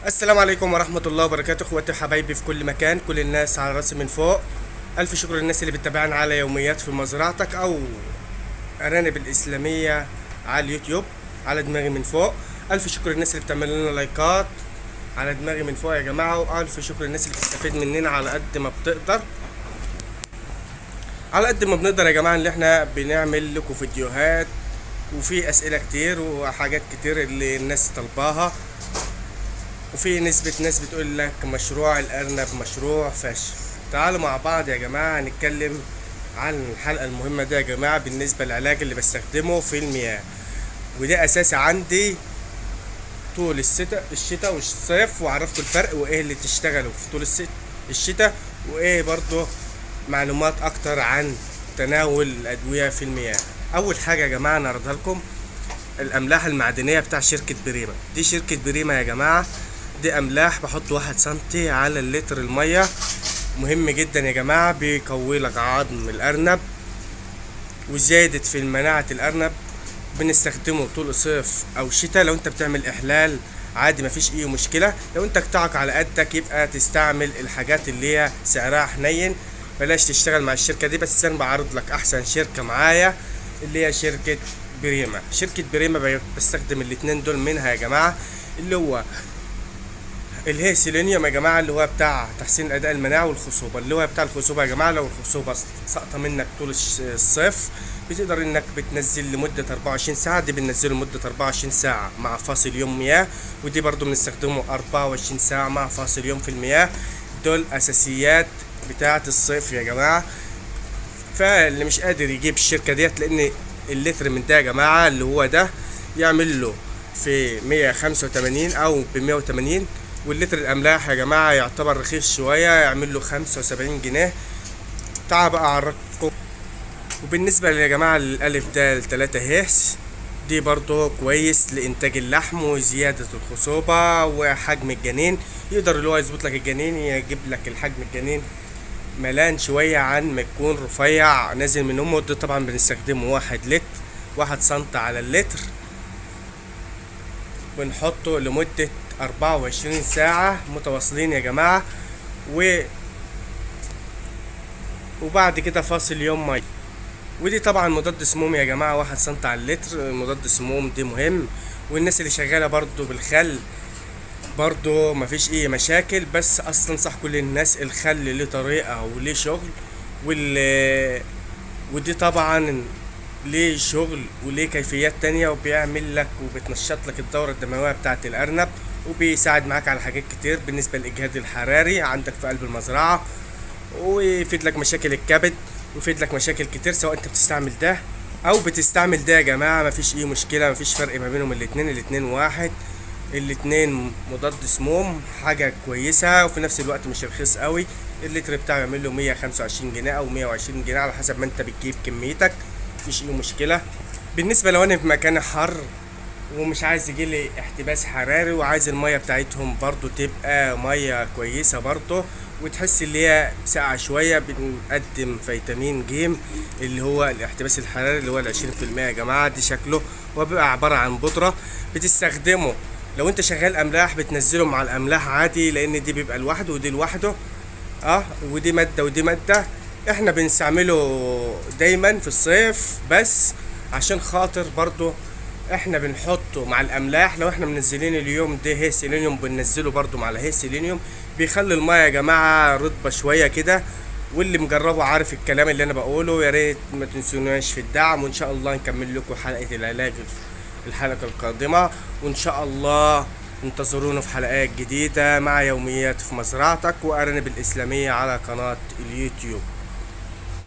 السلام عليكم ورحمة الله وبركاته، اخواتي وحبايبي في كل مكان، كل الناس على راسي من فوق. الف شكر للناس اللي بتتابعنا على يوميات في مزرعتك او ارانب الاسلامية على اليوتيوب على دماغي من فوق. الف شكر للناس اللي بتعمل لنا لايكات على دماغي من فوق يا جماعة، والف شكر للناس اللي بتستفيد مننا على قد ما بتقدر، على قد ما بنقدر يا جماعة، اللي احنا بنعمل لكم فيديوهات وفي اسئلة كتير وحاجات كتير اللي الناس طلباها. وفي نسبة ناس بتقول لك مشروع الأرنب مشروع فاشل. تعالوا مع بعض يا جماعة نتكلم عن الحلقة المهمة دي يا جماعة بالنسبة للعلاج اللي بستخدمه في المياه، وده أساسي عندي طول الشتاء والصيف، وعرفتوا الفرق وإيه اللي تشتغلوا في طول الشتاء، وإيه برضه معلومات أكتر عن تناول الأدوية في المياه. أول حاجة يا جماعة نعرضها لكم الأملاح المعدنية بتاع شركة بريمة. دي شركة بريمة يا جماعة، دي املاح بحط 1 سنتي على اللتر المية. مهم جدا يا جماعة، بيقوي لك عظم الارنب وزيادة في مناعة الارنب. بنستخدمه طول صيف او شتاء. لو انت بتعمل احلال عادي مفيش اي مشكلة، لو انت قطعك على قدك يبقى تستعمل الحاجات اللي هي سعرها حنين. بلاش تشتغل مع الشركة دي، بس انا بعرض لك احسن شركة معايا اللي هي شركة بريمة. شركة بريمة بستخدم الاتنين دول منها يا جماعة، اللي هو الهي سيلينيوم يا جماعه، اللي هو بتاع تحسين الاداء المناعي، والخصوبه اللي هو بتاع الخصوبه يا جماعه. لو الخصوبه ساقطه منك طول الصيف بتقدر انك بتنزل لمده 24 ساعه. دي بننزله لمده 24 ساعه مع فاصل يوم مياه، ودي برضو بنستخدمه 24 ساعه مع فاصل يوم في المياه. دول اساسيات بتاعه الصيف يا جماعه. فاللي مش قادر يجيب الشركه ديت، لان اللتر من ده يا جماعه اللي هو ده يعمل له في 185 او ب 180، واللتر الاملاح يا جماعه يعتبر رخيص شويه، يعمل له 75 جنيه. تعال بقى اعرفكم. وبالنسبه يا جماعه للالف د 3 هيس، دي برضو كويس لانتاج اللحم وزياده الخصوبه وحجم الجنين. يقدر اللي هو يظبط لك الجنين، يجيب لك الحجم الجنين ملان شويه عن ما يكون رفيع نازل من امه. ده طبعا بنستخدمه 1 لتر، 1 سنت على اللتر، بنحطه لمدة 24 ساعة متواصلين يا جماعة. وبعد كده فاصل يوم مية. ودي طبعا مضاد سموم يا جماعة، 1 سنت على اللتر. مضاد سموم دي مهم. والناس اللي شغالة برضو بالخل برضو مفيش اي مشاكل، بس اصلا انصح كل الناس الخل ليه طريقة وليه شغل، ودي طبعا ليه شغل وليه كيفيات تانية، وبيعمل لك وبتنشط لك الدورة الدموية بتاعة الأرنب، وبيساعد معاك على حاجات كتير بالنسبة للإجهاد الحراري عندك في قلب المزرعة، ويفيد لك مشاكل الكبد، ويفيد لك مشاكل كتير سواء انت بتستعمل ده او بتستعمل ده يا جماعة. مفيش اي مشكلة، مفيش فرق ما بينهم الاتنين واحد. الاتنين مضاد سموم، حاجة كويسة وفي نفس الوقت مش رخيص قوي. اللتر بتاعه يعمل له 125 جنيه او 120 جنيه على حسب ما انت بتجيب كميتك، مفيش اي مشكلة. بالنسبة لو انا في مكان حر ومش عايز يجيلي احتباس حراري، وعايز المية بتاعتهم برضو تبقى مية كويسة برضو، وتحس اللي هي ساقعة شوية، بنقدم فيتامين جيم اللي هو الاحتباس الحراري اللي هو 20% يا جماعة. دي شكله وبيبقى عبارة عن بودرة بتستخدمه لو انت شغال املاح، بتنزله مع الاملاح عادي، لان دي بيبقى لوحده ودي لوحده. ودي مادة ودي مادة. احنا بنستعمله دايما في الصيف، بس عشان خاطر برضو احنا بنحطه مع الاملاح. لو احنا منزلين اليوم ده هي سيلينيوم، بننزله برضو مع الهي سيلينيوم، بيخلي المايه يا جماعه رطبه شويه كده. واللي مجربه عارف الكلام اللي انا بقوله. يا ريت ما تنسوناش في الدعم، وان شاء الله نكمل لكم حلقه العلاج في الحلقه القادمه، وان شاء الله انتظرونا في حلقات جديده مع يوميات في مزرعتك وارانب الاسلاميه على قناه اليوتيوب.